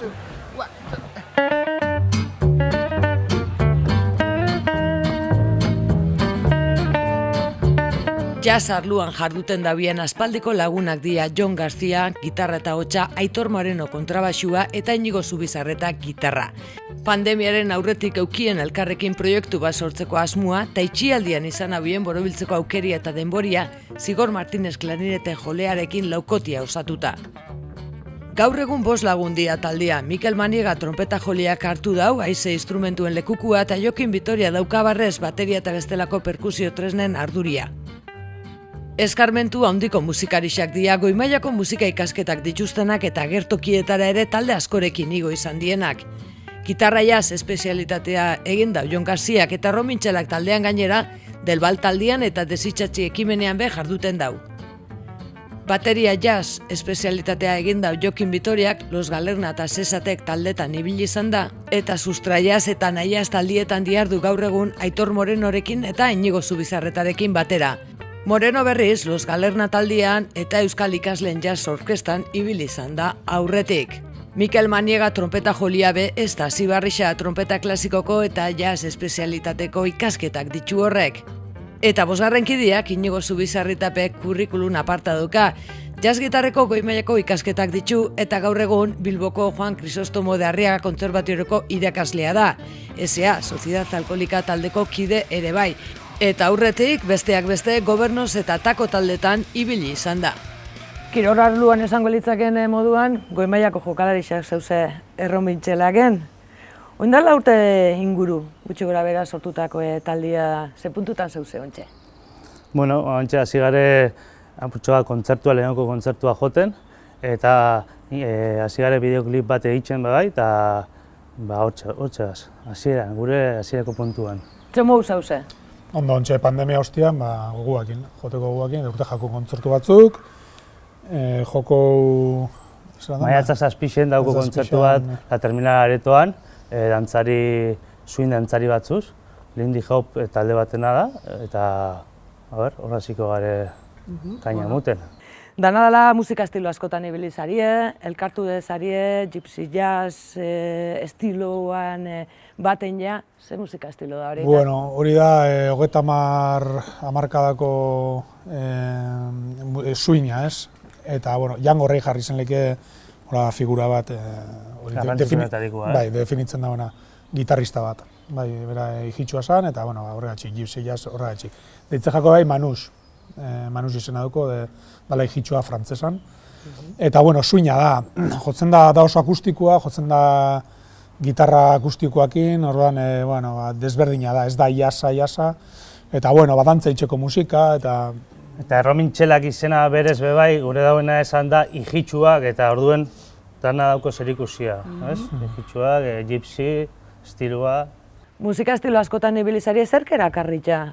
2, 1, 2. Jazz arluan jarduten dabien aspaldiko lagunak dira Jon Garcia, gitarra eta hotsa, Aitor Moreno kontrabaxua eta Inigo Zubizarreta gitarra. Pandemiaren aurretik eukien elkarrekin proiektu bat sortzeko asmoa, eta itxialdian izan abien borobiltzeko aukeria eta denboria, Zigor Martínez klarinete jolearekin laukotia osatuta. Gaur egun 5 lagun dira taldea, Mikel Maniega trompeta joleak hartu dau, haize instrumentuen lekukua eta Jokin Vitoria daukabarrez bateria eta bestelako perkusio tresnen arduria. Eskarmentu handiko musikarixak dira, goi-mailako musika ikasketak dituztenak eta gertokietara ere talde askorekin igo izan dienak. Gitarra jazz espezialitatea egin dau Jon Garziak eta Romintxelak taldean gainera, Delbal taldean eta Desitxatxi ekimenean be jarduten dau. Bateria jazz espezialitatea egin dau Jokin Vitoriak, Los Galerna eta Zesatek taldetan ibili izan da, eta Sustraiaz eta Nahiaz taldietan diardu gaur egun Aitor Morenorekin eta Inigo Zubizarretarekin batera. Moreno berriz, Los Galerna taldean eta Euskal Ikasleen Jazz Orkestan ibili izan da aurretik. Mikel Maniega trompeta jolia be, ez da Zibarrixa trompeta klasikoko eta jazz espezialitateko ikasketak ditu horrek. Eta 5. kideak Inigo Zubizarretapek kurrikulun aparta duka. Jazz gitarreko goi-mailako ikasketak ditu eta gaur egun Bilboko Juan Crisostomo de Arriaga Kontserbatorioko irakaslea da. S.A. Sociedad Alkolika taldeko kide ere bai. Eta aurretik besteak beste Gobernoz eta Tako taldetan ibili izan da. Kirol arluan esango litzaken moduan, goi-mailako jokalarixak zeuze Erromintxelaken. Oindala urte inguru, gutxi gora bera sortutako taldia, ze puntutan zeuze ontxe? Bueno, ontxe hasi gare kontzertua, lehenoko kontzertua joten, eta hasi gare bideoklip bat egiten bai, eta hortxeaz, hasieran, gure hasierako puntuan. Txemo zeuze? Ondo, ontxe pandemia ostian, goguakin, joteko goguakin, dukte jako kontzertu batzuk, joko... Maiatzak 7 dauko kontzertu bat, eta terminal aretoan, swing dantzari batzuz, Lindy Hop talde batena da, eta horra ziko gare kaina muten. Dana dela musika estilo askotan ibili zarie, elkartu dezarie, gypsy jazz estiloan baten ja, ze musika estilo da hori? Bueno, hori da, 30 hamarkadako swinga, ez? Eta, bueno, Django Rei jarri zen leke figura bat, definitzen dagoena, gitarrista bat. Bai, bera hijitsua zen, eta horregatxik, gypsy jazz horregatxik. Deitze jako bai Manus izena duko, dala hijitsua frantzesan. Eta, swinga da, jotzen da oso akustikoa, jotzen da gitarra akustikoakin, orduan, desberdina da, ez da jazza, eta, dantza itxeko musika, Eta Erromintxelak izena berez bebai, gure dauena esan da hijitsuak, eta orduen dana dauko zerikusia, ez? Hijitsuak, gypsy, estiloa. Musika estilo askotan ibilizari zerk erakarritza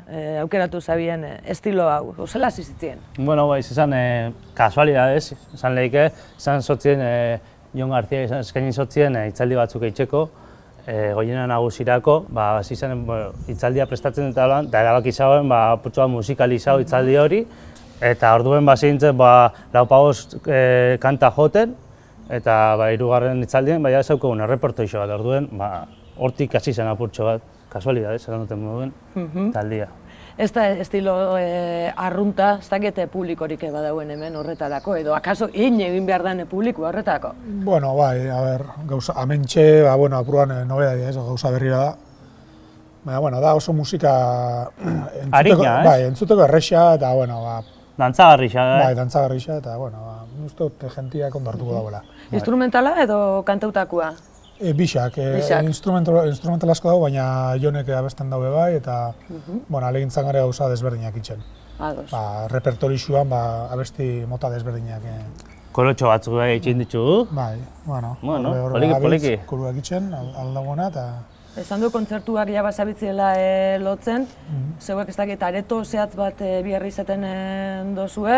aukeratu zabien estilo hau, zela zizitzien? Bueno, izan kasualidadez, esan lehike, izan zotzien, Jon Garcia eskaini zotzien hitzaldi batzuk eitzeko, Goiena Nagusirako, izan hitzaldia prestatzen eta erabaki zauen putxoa musikalizau hitzaldi hori, eta orduen zintzen 4-5 kanta joten, eta 3. hitzaldien zaukogun erreporto iso bat, orduen hortik hasi zen apurtxo bat, kasualidadez, esan duten moduen, taldia. Ez da estilo arrunta, ez dakite publikorik badauen hemen horretarako, edo akaso egin behar den publiko horretarako? Bueno, bai, gauza, amentxe, apuruan nobedadia ez, gauza berria da. Baina, da oso musika entzuteko errexia, eta, dantzagarrixa, bai, dantzagarrixa, eta, uste dut jentiak ondo hartuko dagoela. Instrumentala edo kantautakoa? Bixak, instrumental asko dago, baina Jonek abesten daube bai, eta alegintzan gare gauza desberdinak itxen. Repertorixuan abesti mota desberdinak. Kolotxo batzuk bai itxin ditugu. Bai, poliki. Koruak itxen, aldagona, eta... Esan du kontzertuak jabazabitziela lotzen, zeuek ez dakit areto zehatz bat biharri izaten dozue,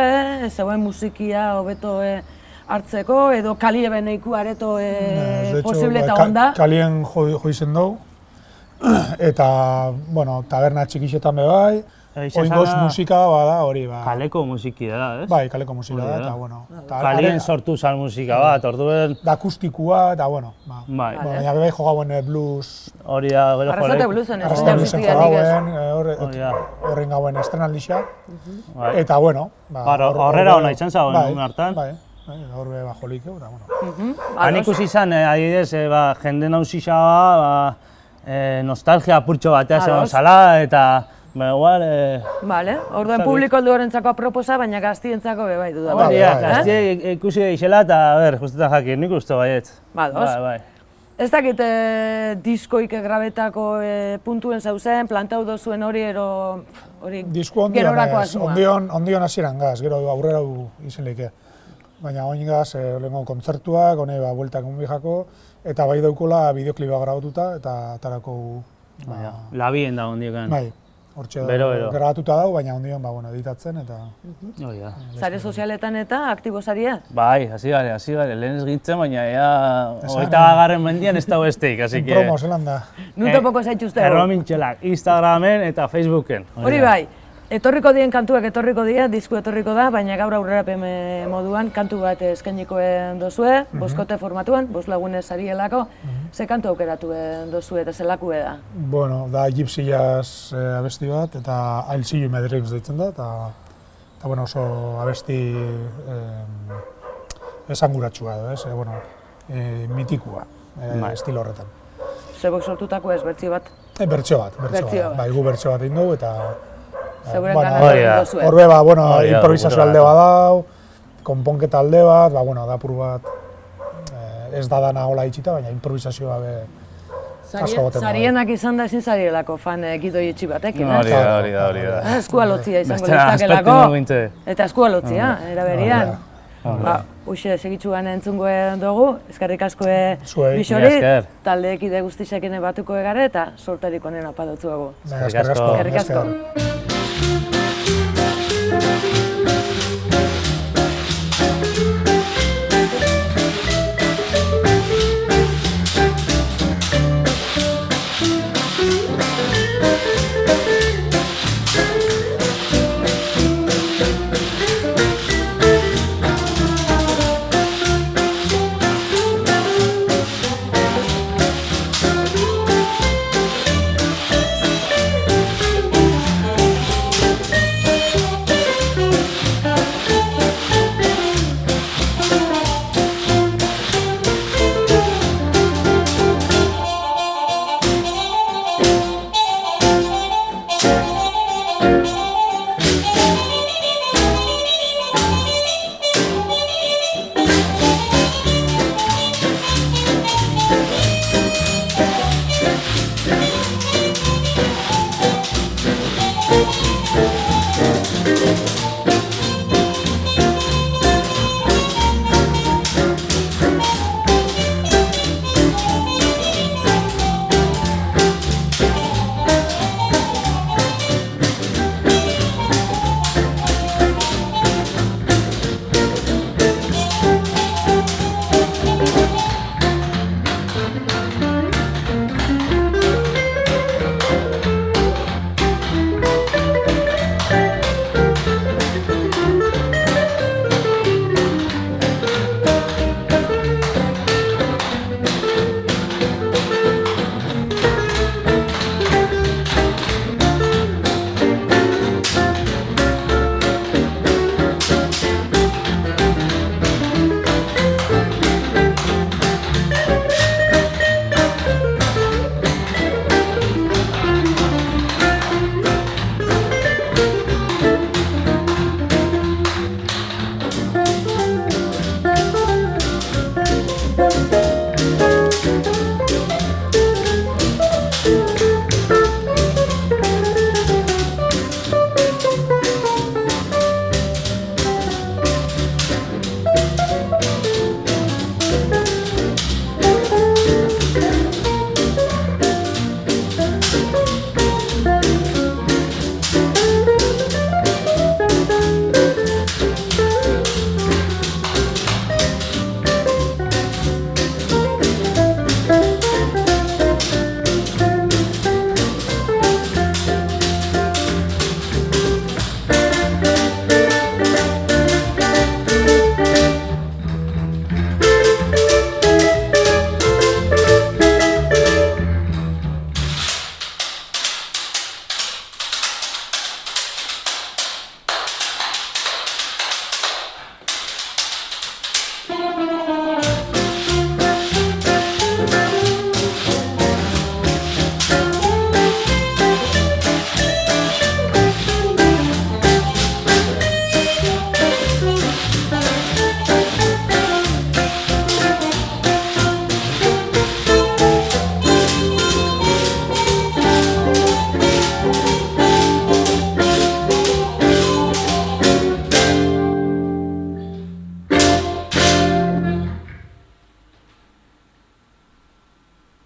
zeuen musikia hobeto hartzeko, edo kalie beneiku areto posible eta onda? Kalien jo izen dugu, eta taberna txikixetan be bai, Oingoz musika bada hori, ba. Kaleko musiki da, ez? Bai, kaleko musika da, Hori da. eta bueno. Kalien sortu zan musika bat, orduen... Da akustikua, eta bueno, ba. Bai, Baina bai jogauen blues, hori da, gero Arrazote bluesen, Arrasate bluesen jogauen, Hori da. horren gauen estrenaldixa. Bai. Eta bueno, ba, Horrera hona izan zagoen, egun hartan. Bai, hor be ba jolikeu, eta bueno. Han ikusi izan, adibidez, jende nauzisa nostalgia apurtxo batea zegoen zala, eta igual... Vale, orduen publiko helduarentzako aproposa, baina gaztientzako be bai duda. Hori da, gaztiek ikusi deixela eta, justetan jakin, nik uste baiet. Badoz. Bai. Ez dakit diskoik grabetako puntuen zauzen, plantau dozuen hori, hori Disko gerorako asmoa. ondion hasieran gaz, gero aurrera izen lehike. Baina oin gaz, lehenko kontzertuak, hone bueltak onbijako, eta bai daukola bideoklipa grabatuta, eta atarako... Labien da ondiokan. Bai, hortxe Bero. grabatuta dago, baina ondion editatzen, eta... Hori da. Sare sozialetan eta aktibo zaria? Bai, hasi gare, lehen ez gintzen, baina ea 21. mendian ez dago besteik, así que... Promo, zelan da. Nutopoko zaituztegu. Erromintxelak, Instagramen eta Facebooken. Hori bai, etorriko dien kantuak etorriko dira, disku etorriko da, baina gaur aurrerapen moduan kantu bat eskainikoen dozue, boskote formatuan, 5 lagunez arielako, ze kantu aukeratuen dozue eta zelakue da? Bueno, da Gypsy Jazz abesti bat, eta I'll See You in My Dreams deitzen da, eta bueno, oso abesti esanguratsua edo, ez? Bueno, mitikua, estilo horretan. Zebok sortutako ez, bertsio bat? Bertsio bat. Bai, gu bertsio bat egin dugu, eta... Zeuren gana dozue. Horbe, improvisazio alde bat dau, konponketa alde bat, bueno, da apur bat, ez da dana hola itxita, baina improvisazioa be asko goten da. Zarienak izan da ezin zarielako fan gidoi etxi batekin, Hori da. Eskua lotzia izango litzakelako, eta eskua lotzia, eraberian. Uxe, segitxuan entzungoen dugu, eskerrik asko bisori, taldeekide guztisekin batuko egare eta sortarik onena padotzuago. Eskerrik asko.